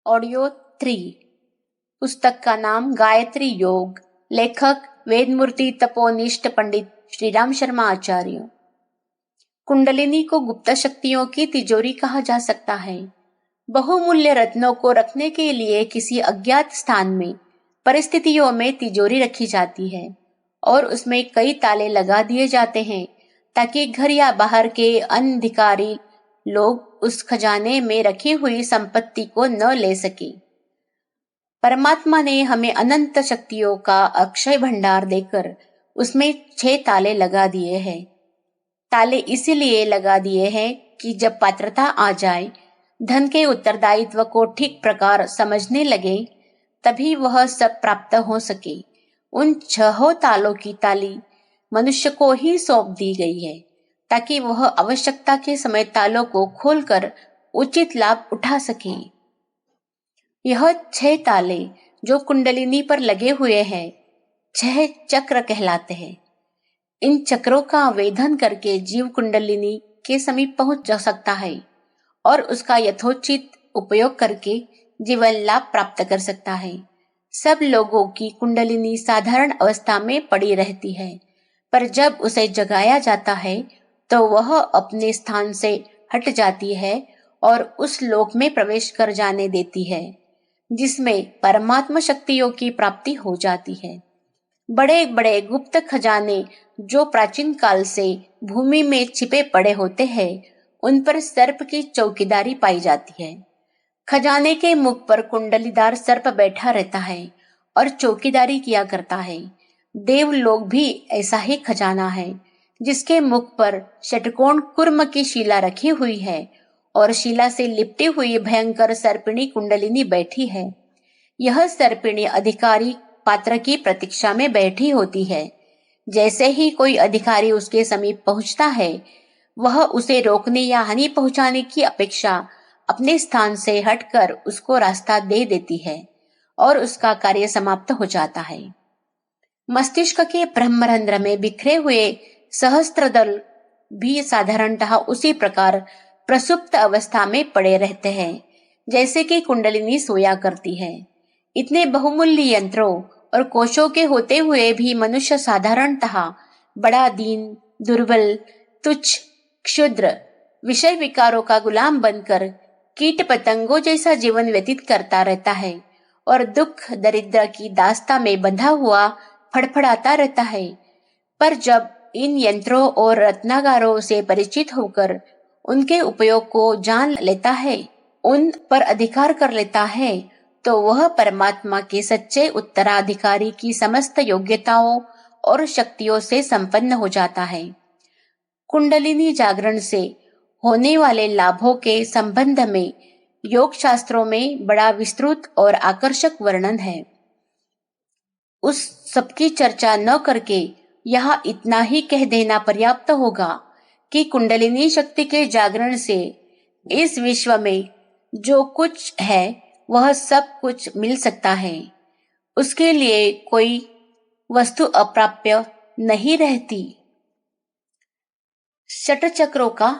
Audio 3। पुस्तक का नाम गायत्री योग। लेखक वेदमूर्ति तपोनिष्ठ पंडित श्रीराम शर्मा आचार्य। कुंडलिनी को गुप्त शक्तियों की तिजोरी कहा जा सकता है। बहुमूल्य रत्नों को रखने के लिए किसी अज्ञात स्थान में परिस्थितियों में तिजोरी रखी जाती है और उसमें कई ताले लगा दिए जाते हैं ताकि घर या बाहर के अनधिकारी लोग उस खजाने में रखी हुई संपत्ति को न ले सके। परमात्मा ने हमें अनंत शक्तियों का अक्षय भंडार देकर उसमें 6 ताले लगा दिए हैं। ताले इसीलिए लगा दिए हैं कि जब पात्रता आ जाए, धन के उत्तरदायित्व को ठीक प्रकार समझने लगे, तभी वह सब प्राप्त हो सके। उन 6 तालों की ताली मनुष्य को ही सौंप दी गई है ताकि वह आवश्यकता के समय तालों को खोलकर उचित लाभ उठा सके। यह 6 ताले जो कुंडलिनी पर लगे हुए हैं 6 चक्र कहलाते हैं। इन चक्रों का वेधन करके जीव कुंडलिनी के समीप पहुंच जा सकता है और उसका यथोचित उपयोग करके जीवन लाभ प्राप्त कर सकता है। सब लोगों की कुंडलिनी साधारण अवस्था में पड़ी रहती है, पर जब उसे जगाया जाता है तो वह अपने स्थान से हट जाती है और उस लोक में प्रवेश कर जाने देती है जिसमें परमात्मा शक्तियों की प्राप्ति हो जाती है। बड़े बड़े गुप्त खजाने जो प्राचीन काल से भूमि में छिपे पड़े होते हैं, उन पर सर्प की चौकीदारी पाई जाती है। खजाने के मुख पर कुंडलीदार सर्प बैठा रहता है और चौकीदारी किया करता है। देवलोक भी ऐसा ही खजाना है जिसके मुख पर षटकोण कुर्म की शिला रखी हुई है और शिला से लिपटी हुई भयंकर सर्पिणी कुंडलिनी बैठी है। यह सर्पिणी अधिकारी पात्र की प्रतीक्षा में बैठी होती है। जैसे ही कोई अधिकारी उसके समीप पहुंचता है, वह उसे रोकने या हानि पहुंचाने की अपेक्षा अपने स्थान से हटकर उसको रास्ता दे देती है और उसका कार्य समाप्त हो जाता है। मस्तिष्क के ब्रह्मरंध्र में बिखरे हुए सहस्त्रदल भी साधारणतः उसी प्रकार प्रसुप्त अवस्था में पड़े रहते हैं जैसे कि कुंडलिनी सोया करती है। इतने बहुमूल्य यंत्रों और कोशों के होते हुए भी मनुष्य साधारणतः बड़ा दीन, दुर्बल, तुच्छ, क्षुद्र, विषय विकारों का गुलाम बनकर कीट पतंगों जैसा जीवन व्यतीत करता रहता है और दुख दरिद्र की दास्ता में बंधा हुआ फड़फड़ाता रहता है। पर जब इन यंत्रों और रत्नागारों से परिचित होकर उनके उपयोग को जान लेता है, उन पर अधिकार कर लेता है, तो वह परमात्मा के सच्चे उत्तराधिकारी की समस्त योग्यताओं और शक्तियों से संपन्न हो जाता है। कुंडलिनी जागरण से होने वाले लाभों के संबंध में योग शास्त्रों में बड़ा विस्तृत और आकर्षक वर्णन है। उस सबकी चर्चा न करके यहाँ इतना ही कह देना पर्याप्त होगा कि कुंडलिनी शक्ति के जागरण से इस विश्व में जो कुछ है वह सब कुछ मिल सकता है। उसके लिए कोई वस्तु अप्राप्य नहीं रहती। षट चक्रों का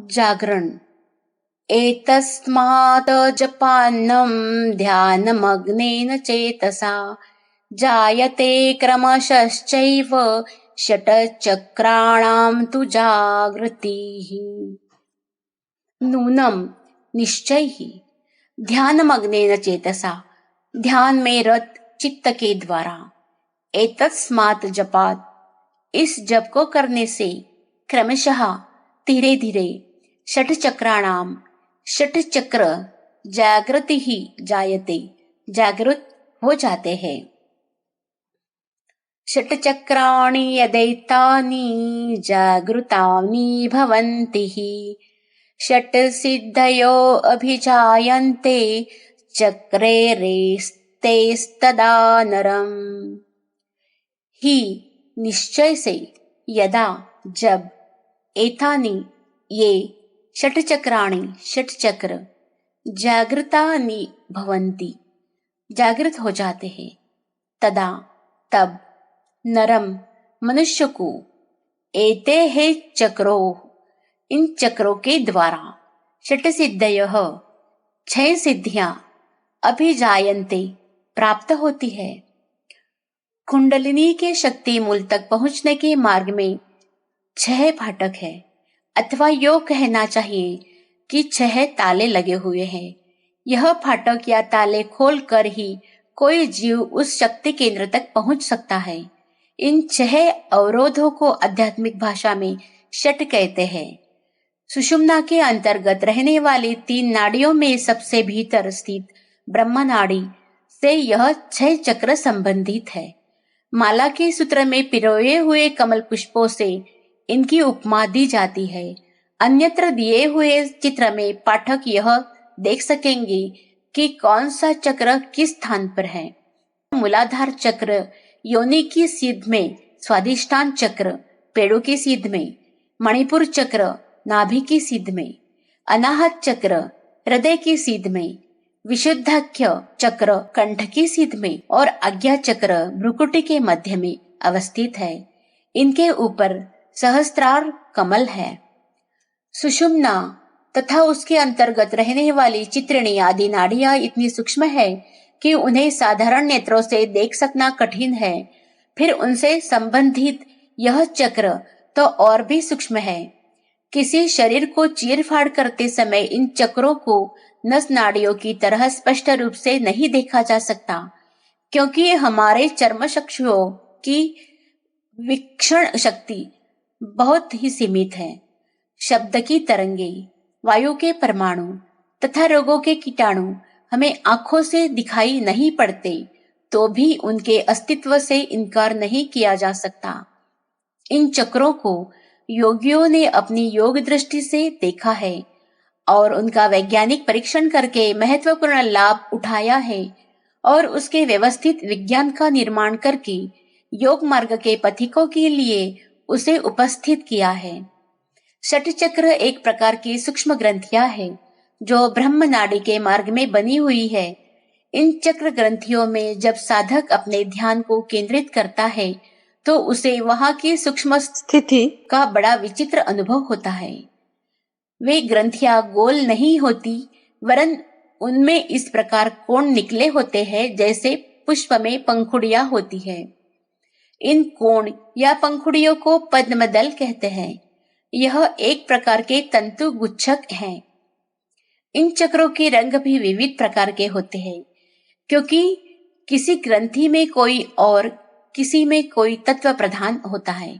जागरण। एतस्मात् जपान्नं ध्यानमग्नेन चेतसा जायते क्रमशश्चैव षट्चक्राणां तु जागृतिः। नूनं निश्चय ही ध्यानमग्नेन चेतसा, ध्यान में रत चित्त के द्वारा, एतस्मात् जपात, इस जप को करने से, क्रमशः धीरे धीरे, षट चक्राणाम, षट चक्र जागृति ही जायते, जागृत हो जाते हैं। षट चक्राणि यदैतानि जागृतानि भवन्ति ही षट सिद्धयो अभिजायन्ते चक्रे रेस्तेस्तदा नरम। ही निश्चय से, यदा जब, एतानि ये, षट चक्राणि षट चक्र, जागृतानि भवन्ति जागृत हो जाते हैं, तदा तब, नरम मनुष्य को, एते है चक्रों, इन चक्रों के द्वारा, षट सिद्धयः 6 सिद्धियां, अभिजायन्ते प्राप्त होती है। कुंडलिनी के शक्ति मूल तक पहुंचने के मार्ग में 6 फाटक है, अथवा यो कहना चाहिए कि 6 ताले लगे हुए हैं। यह फाटक या ताले खोल कर ही कोई जीव उस शक्ति केंद्र तक पहुंच सकता है। इन 6 अवरोधों को आध्यात्मिक भाषा में शट कहते हैं। सुषुम्ना के अंतर्गत रहने वाली 3 नाड़ियों में सबसे भीतर स्थित ब्रह्म नाड़ी से यह 6 चक्र संबंधित है। माला के सूत्र में पिरोए हुए कमल पुष्पों से इनकी उपमा दी जाती है। अन्यत्र दिए हुए चित्र में पाठक यह देख सकेंगे कि कौन सा चक्र किस स्थान पर है। मूलाधार चक्र योनि की सीध में, स्वादिष्ठान चक्र पेड़ों की सीध में, मणिपुर चक्र नाभि की सीध में, अनाहत चक्र हृदय की सीध में, विशुद्धाख्य चक्र कंठ की सीध में और आज्ञा चक्र भ्रुकुटी के मध्य में अवस्थित है। इनके ऊपर सहस्त्रार कमल है। सुषुम्ना तथा उसके अंतर्गत रहने वाली चित्रिणी आदि नाड़ियां इतनी सूक्ष्म है कि उन्हें साधारण नेत्रों से देख सकना कठिन है। फिर उनसे संबंधित यह चक्र तो और भी सूक्ष्म है। किसी शरीर को चीर-फाड़ करते समय इन चक्रों को नस नाड़ियों की तरह स्पष्ट रूप से नहीं देखा जा सकता, क्योंकि हमारे चर्मचक्षुओं की वीक्षण शक्ति बहुत ही सीमित है। शब्द की तरंगे, वायु के परमाणु तथा रोगों के कीटाणु हमें आंखों से दिखाई नहीं पड़ते, तो भी उनके अस्तित्व से इनकार नहीं किया जा सकता। इन चक्रों को योगियों ने अपनी योग दृष्टि से देखा है और उनका वैज्ञानिक परीक्षण करके महत्वपूर्ण लाभ उठाया है और उसके व्यवस्थित विज्ञान का निर्माण करके योग मार्ग के पथिकों के लिए उसे उपस्थित किया है। षट चक्र एक प्रकार की सूक्ष्म ग्रंथियां है जो ब्रह्म नाड़ी के मार्ग में बनी हुई है। इन चक्र ग्रंथियों में जब साधक अपने ध्यान को केंद्रित करता है तो उसे वहां की सूक्ष्म स्थिति का बड़ा विचित्र अनुभव होता है। वे ग्रंथियां गोल नहीं होती, वरन उनमें इस प्रकार कोण निकले होते हैं जैसे पुष्प में पंखुड़ियां होती है। इन कोण या पंखुड़ियों को पद्मदल कहते हैं। यह एक प्रकार के तंतु गुच्छक हैं। इन चक्रों के रंग भी विविध प्रकार के होते हैं, क्योंकि किसी ग्रंथि में कोई और किसी में कोई तत्व प्रधान होता है।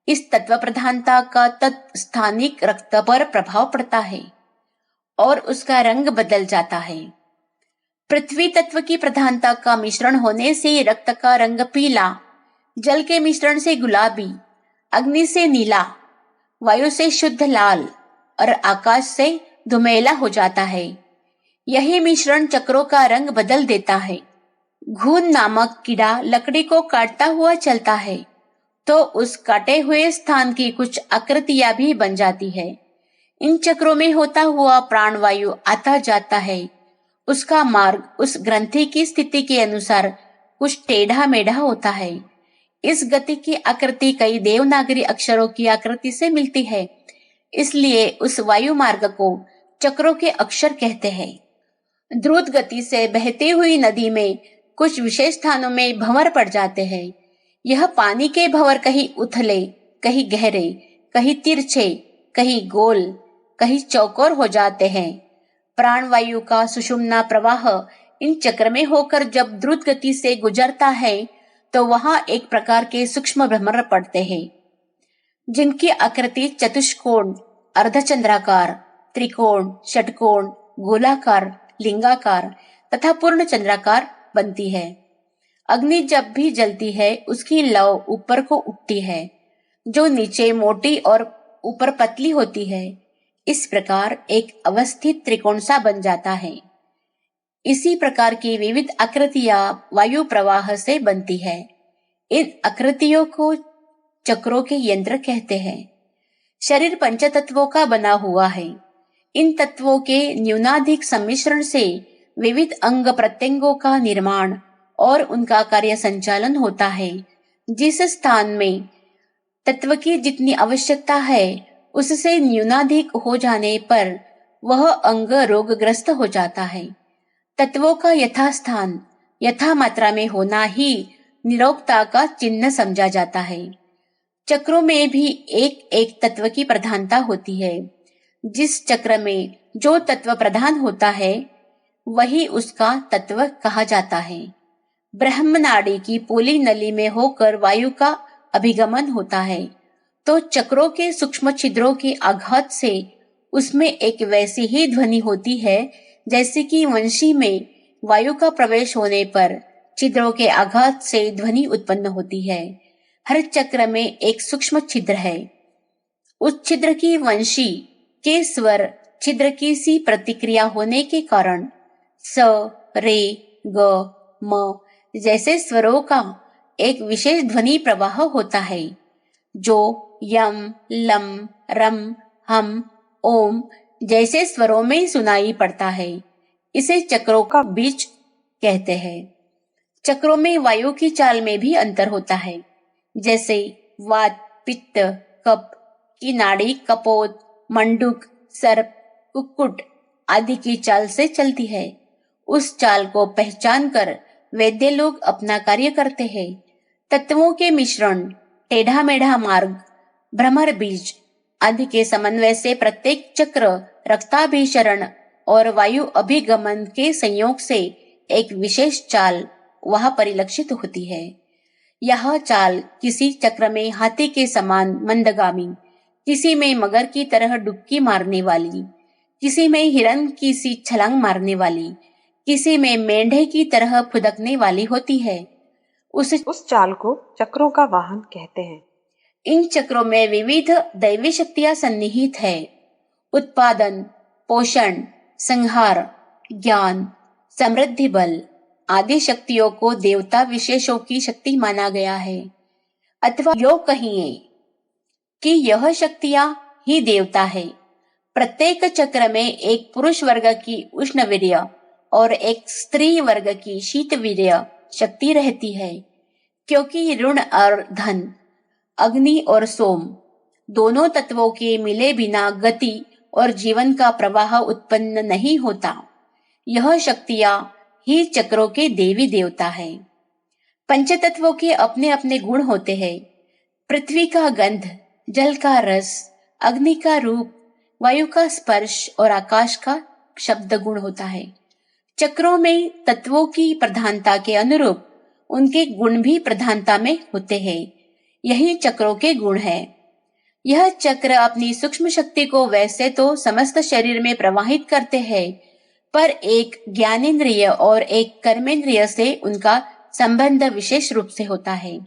इस तत्व प्रधानता का तत्स्थानिक रक्त पर प्रभाव पड़ता है और उसका रंग बदल जाता है। पृथ्वी तत्व की प्रधानता का मिश्रण होने से रक्त का रंग पीला, जल के मिश्रण से गुलाबी, अग्नि से नीला, वायु से शुद्ध लाल और आकाश से धुमेला हो जाता है। यही मिश्रण चक्रों का रंग बदल देता है। घून नामक कीड़ा लकड़ी को काटता हुआ चलता है तो उस काटे हुए स्थान की कुछ आकृतियां भी बन जाती है। इन चक्रों में होता हुआ प्राणवायु आता जाता है। उसका मार्ग उस ग्रंथि की स्थिति के अनुसार कुछ टेढ़ा मेढ़ा होता है। इस गति की आकृति कई देवनागरी अक्षरों की आकृति से मिलती है, इसलिए उस वायु मार्ग को चक्रों के अक्षर कहते हैं। द्रुत गति से बहती हुई नदी में कुछ विशेष स्थानों में भंवर पड़ जाते हैं। यह पानी के भंवर कहीं उथले, कहीं गहरे, कहीं तिरछे, कहीं गोल, कहीं चौकोर हो जाते हैं। प्राणवायु का सुषुम्ना प्रवाह इन चक्र में होकर जब द्रुत गति से गुजरता है तो वहां एक प्रकार के सूक्ष्म भ्रमर पड़ते हैं, जिनकी आकृति चतुष्कोण, अर्धचंद्राकार, त्रिकोण, षटकोण, गोलाकार, लिंगाकार तथा पूर्ण चंद्राकार बनती है। अग्नि जब भी जलती है उसकी लौ ऊपर को उठती है, जो नीचे मोटी और ऊपर पतली होती है। इस प्रकार एक अवस्थित त्रिकोण सा बन जाता है। इसी प्रकार की विविध आकृतियां वायु प्रवाह से बनती है। इन आकृतियों को चक्रों के यंत्र कहते हैं। शरीर पंच तत्वों का बना हुआ है। इन तत्वों के न्यूनाधिक सम्मिश्रण से विविध अंग प्रत्यंगों का निर्माण और उनका कार्य संचालन होता है। जिस स्थान में तत्व की जितनी आवश्यकता है उससे न्यूनाधिक हो जाने पर वह अंग रोगग्रस्त हो जाता है। तत्वों का यथास्थान यथा मात्रा में होना ही निरौक्ता का चिन्ह समझा जाता है। चक्रों में भी एक एक तत्व की प्रधानता होती है। जिस चक्र में जो तत्व प्रधान होता है वही उसका तत्व कहा जाता है। ब्रह्म नाड़ी की पोली नली में होकर वायु का अभिगमन होता है तो चक्रों के सूक्ष्म छिद्रों के आघात से उसमें एक वैसी ही ध्वनि होती है जैसे कि वंशी में वायु का प्रवेश होने पर छिद्रों के आघात से ध्वनि उत्पन्न होती है। हर चक्र में एक सूक्ष्म छिद्र है। उस छिद्र की वंशी के स्वर छिद्र की सी प्रतिक्रिया होने के कारण स, रे, ग, म जैसे स्वरों का एक विशेष ध्वनि प्रवाह होता है जो यम, लम, रम, हम, ओम जैसे स्वरों में सुनाई पड़ता है। इसे चक्रों का बीज कहते हैं। चक्रों में वायु की चाल में भी अंतर होता है। जैसे वात, पित्त, कफ की नाड़ी कपोत, मंडूक, सर्प, कुक्कुट आदि की चाल से चलती है। उस चाल को पहचान कर वैद्य लोग अपना कार्य करते हैं। तत्वों के मिश्रण, टेढ़ा मेढ़ा मार्ग, भ्रमर बीज आदि के समन्वय से प्रत्येक चक्र रक्ताभिसरण और वायु अभिगमन के संयोग से एक विशेष चाल वहां परिलक्षित होती है। यह चाल किसी चक्र में हाथी के समान मंदगामी, किसी में मगर की तरह डुबकी मारने वाली, किसी में हिरन की सी छलांग मारने वाली, किसी में मेंढे की तरह फुदकने वाली होती है। उस चाल को चक्रों का वाहन कहते हैं। इन चक्रों में विविध दैवी शक्तियां सन्निहित है। उत्पादन, पोषण, संहार, ज्ञान, समृद्धि बल आदि शक्तियों को देवता विशेषों की शक्ति माना गया है। अथवा यो कहिए कि यह शक्तियां ही देवता है। प्रत्येक चक्र में एक पुरुष वर्ग की उष्णवीर्य और एक स्त्री वर्ग की शीतवीर्य शक्ति रहती है, क्योंकि ऋण और धन, अग्नि और सोम दोनों तत्वों के मिले बिना गति और जीवन का प्रवाह उत्पन्न नहीं होता। यह शक्तियां ही चक्रों के देवी देवता है। पंचतत्वों के अपने अपने गुण होते हैं। पृथ्वी का गंध, जल का रस, अग्नि का रूप, वायु का स्पर्श और आकाश का शब्द गुण होता है। चक्रों में तत्वों की प्रधानता के अनुरूप उनके गुण भी प्रधानता में होते हैं। यही चक्रों के गुण है। यह चक्र अपनी सूक्ष्म शक्ति को वैसे तो समस्त शरीर में प्रवाहित करते हैं, पर एक ज्ञानेंद्रिय और एक कर्मेंद्रिय से उनका संबंध विशेष रूप से होता है।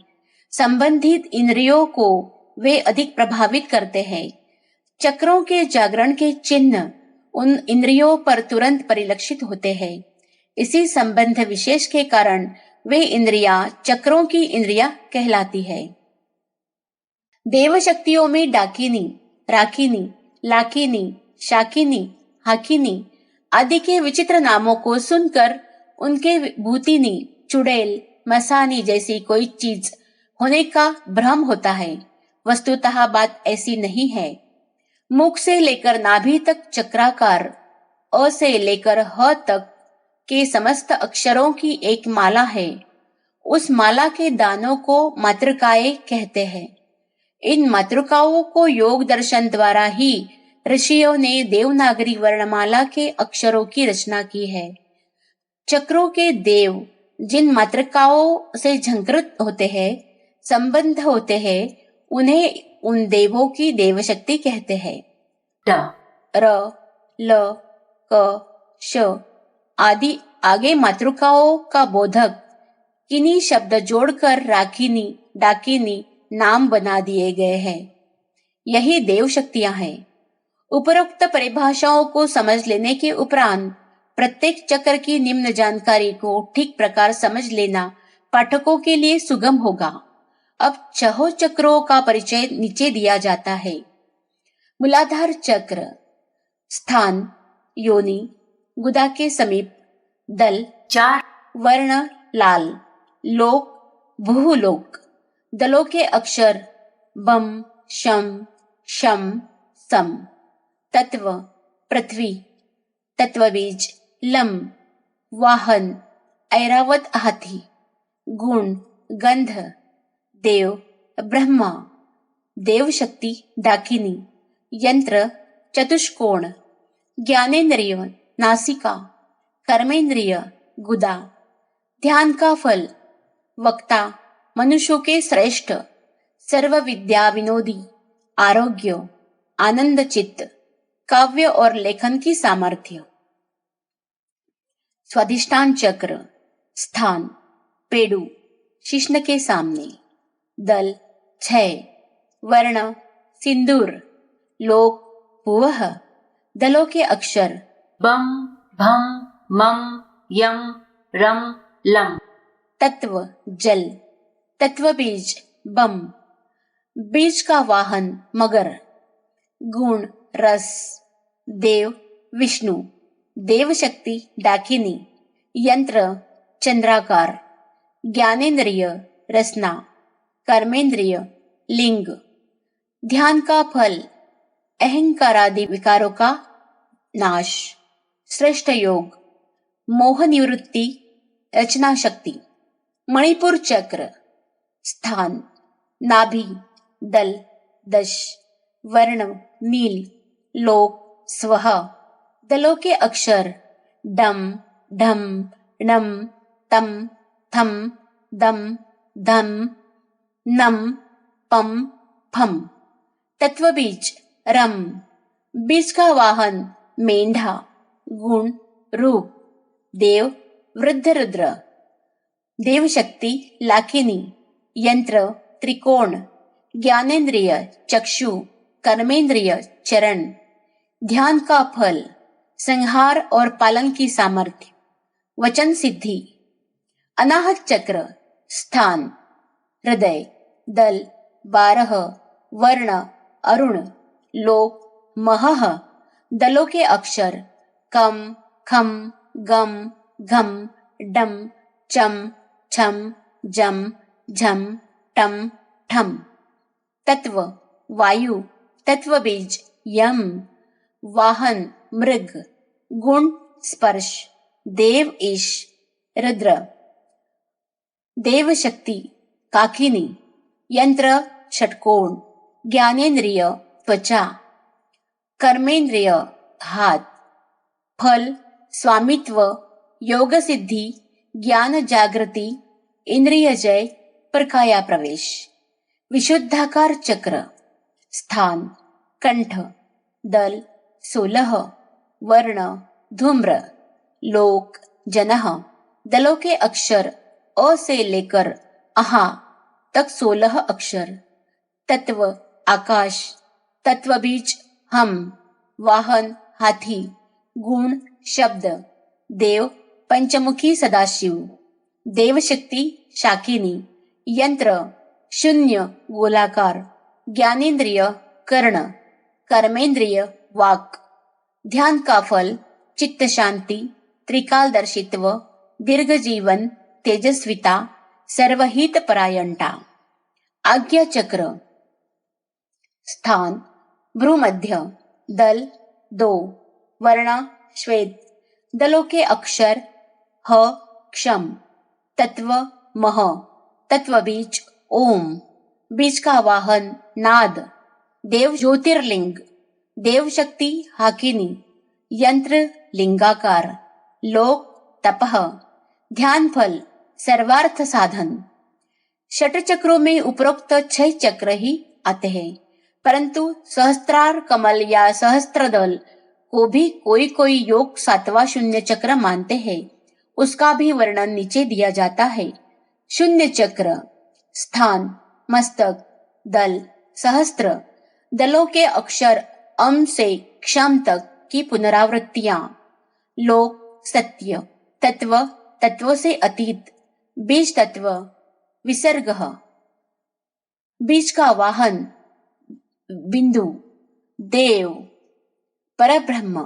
संबंधित इंद्रियों को वे अधिक प्रभावित करते हैं। चक्रों के जागरण के चिन्ह उन इंद्रियों पर तुरंत परिलक्षित होते हैं। इसी संबंध विशेष के कारण वे इंद्रियां चक्रों की इंद्रियां कहलाती है। देव शक्तियों में डाकिनी, राकिनी, लाकिनी, शाकिनी, हाकिनी आदि के विचित्र नामों को सुनकर उनके भूतिनी, चुड़ैल, मसानी जैसी कोई चीज होने का भ्रम होता है। वस्तुतः बात ऐसी नहीं है। मुख से लेकर नाभि तक चक्राकार, अ से लेकर ह तक के समस्त अक्षरों की एक माला है। उस माला के दानों को मातृकाएं कहते हैं। इन मातृकाओं को योग दर्शन द्वारा ही ऋषियों ने देवनागरी वर्णमाला के अक्षरों की रचना की है। चक्रों के देव जिन मातृकाओं से झंकृत होते हैं, संबंध होते हैं, उन्हें उन देवों की देवशक्ति कहते हैं। ड, र, ल, क, श आदि आगे मातृकाओं का बोधक किन्हीं शब्द जोड़कर राकिनी, डाकिनी नाम बना दिए गए हैं। यही देव शक्तियां हैं। उपरोक्त परिभाषाओं को समझ लेने के उपरांत प्रत्येक चक्र की निम्न जानकारी को ठीक प्रकार समझ लेना पाठकों के लिए सुगम होगा। अब 6 चक्रों का परिचय नीचे दिया जाता है। मूलाधार चक्र, स्थान योनि, गुदा के समीप, दल 4, वर्ण लाल, लोक भूलोक, दलों के अक्षर बम, शम, शम, सम, तत्व पृथ्वी, तत्वबीज लम, वाहन ऐरावत हाथी, गुण गंध, देव ब्रह्मा, देव शक्ति डाकिनी, यंत्र चतुष्कोण, ज्ञानेन्द्रिय नासिका, कर्मेंद्रिय गुदा, ध्यान का फल वक्ता मनुष्यों के श्रेष्ठ, सर्व विद्या विनोदी, आरोग्य, आनंद चित्त, काव्य और लेखन की सामर्थ्य। स्वाधिष्ठान चक्र, स्थान पेड़ू, शिश्न के सामने, दल 6, वर्ण सिंदूर, लोक भुवः, दलों के अक्षर बम भम मम यम रम लम। तत्व जल, तत्व बीज बम, बीज का वाहन मगर, गुण रस, देव विष्णु, देव शक्ति डाकिनी, यंत्र चंद्राकार, ज्ञानेन्द्रिय रसना, कर्मेंद्रिय लिंग, ध्यान का फल अहंकारादि विकारों का नाश, श्रेष्ठ योग, मोह निवृत्ति, रचना शक्ति। मणिपुर चक्र, स्थान नाभि, दल 10, वर्ण नील, लोक स्वः, दलों के अक्षर डम ढम णम तम थम दम धम नम पम फम। तत्व बीज रम, बीज का वाहन मेंढा, गुण रूप, देव वृद्ध रुद्र, देव शक्ति लाखिनी, यंत्र त्रिकोण, ज्ञानेन्द्रिय चक्षु, कर्मेंद्रिय चरण, ध्यान का फल संहार और पालन की सामर्थ्य, वचन सिद्धि। अनाहत चक्र, स्थान हृदय, दल 12, वर्ण अरुण, लोक महः, दलों के अक्षर कम खम गम घम डम चम छम जम झम टम ठम। तत्व वायु, तत्व बीज यम, वाहन मृग, गुण स्पर्श, देव ईश रुद्र, देव शक्ति काकिनी, यंत्र षटकोण, ज्ञानेन्द्रिय त्वचा, कर्मेंद्रिय हाथ, फल स्वामित्व, योग सिद्धि, ज्ञान जागृति, इंद्रिय जय, प्रकाया प्रवेश। विशुद्धाकार चक्र, स्थान कंठ, दल 16, वर्ण धूम्र, लोक जनः, दलों के अक्षर अ से लेकर अहा तक 16 अक्षर। तत्व आकाश, तत्व बीज हम, वाहन हाथी, गुण शब्द, देव पंचमुखी सदाशिव, देव शक्ति शाकिनी, यंत्र शून्य गोलाकार, ज्ञानेन्द्रिय कर्ण, कर्मेंद्रिय वाक, ध्यान का फल चित्त शांति, त्रिकालदर्शित्व, दीर्घ जीवन, तेजस्विता, सर्वहित परायणता। आज्ञा चक्र, स्थान भ्रूमध्य, दल 2, वर्ण श्वेत, दलों के अक्षर ह क्षम, तत्व मह, तत्व बीज ओम, बीज का वाहन नाद, देव ज्योतिर्लिंग, देव शक्ति हाकिनी, यंत्र लिंगाकार, लोक तपह, ध्यान फल सर्वार्थ साधन। षट चक्रों में उपरोक्त 6 चक्र ही आते हैं, परंतु सहस्त्रार कमल या सहस्त्रदल को भी कोई कोई योग 7वां शून्य चक्र मानते हैं। उसका भी वर्णन नीचे दिया जाता है। शून्य चक्र, स्थान मस्तक, दल सहस्त्र, दलों के अक्षर अम से क्षम तक की पुनरावृत्तियां, लोक सत्य, तत्व तत्व से अतीत, बीज तत्व विसर्ग, बीज का वाहन बिंदु, देव परब्रह्म,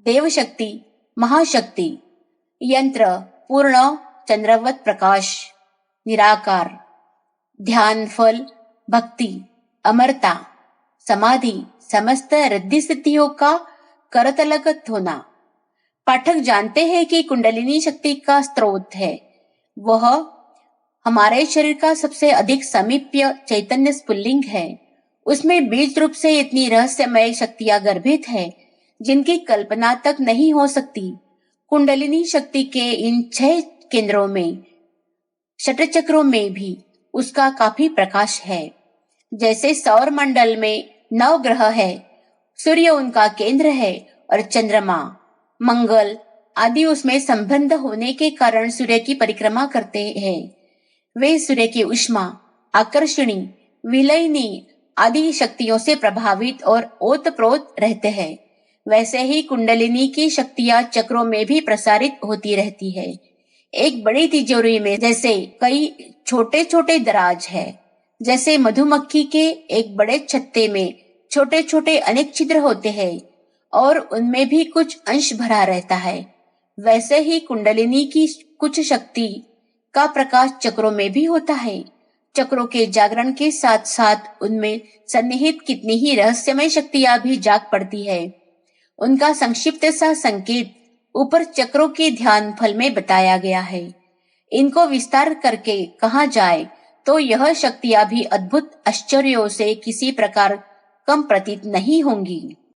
देव शक्ति महाशक्ति, यंत्र पूर्ण चंद्रवत प्रकाश, निराकार, ध्यान फल भक्ति, अमरता, समाधि, समस्त रिद्धि सिद्धियों का करतलगत होना, पाठक जानते हैं कि कुंडलिनी शक्ति का स्रोत है, वह हमारे शरीर का सबसे अधिक समीप्य चैतन्य स्फुल्लिंग है। उसमें बीज रूप से इतनी रहस्यमय शक्तियां गर्भित है जिनकी कल्पना तक नहीं हो सकती। कुंडलिनी शक्ति के इन 6 केंद्रों में, षटचक्रों में भी उसका काफी प्रकाश है। जैसे सौर मंडल में 9 ग्रह है, सूर्य उनका केंद्र है और चंद्रमा, मंगल आदि उसमें संबंध होने के कारण सूर्य की परिक्रमा करते हैं। वे सूर्य की उष्मा, आकर्षणी, विलयनी आदि शक्तियों से प्रभावित और ओतप्रोत रहते हैं। वैसे ही कुंडलिनी की शक्तियां चक्रों में भी प्रसारित होती रहती है। एक बड़ी तिजोरी में जैसे कई छोटे छोटे दराज है, जैसे मधुमक्खी के एक बड़े छत्ते में छोटे छोटे अनेक छिद्र होते हैं और उनमें भी कुछ अंश भरा रहता है, वैसे ही कुंडलिनी की कुछ शक्ति का प्रकाश चक्रों में भी होता है। चक्रों के जागरण के साथ साथ उनमें सन्निहित कितनी ही रहस्यमय शक्तियां भी जाग पड़ती है। उनका संक्षिप्त सा संकेत ऊपर चक्रों के ध्यान फल में बताया गया है। इनको विस्तार करके कहा जाए तो यह शक्तियां भी अद्भुत आश्चर्यों से किसी प्रकार कम प्रतीत नहीं होंगी।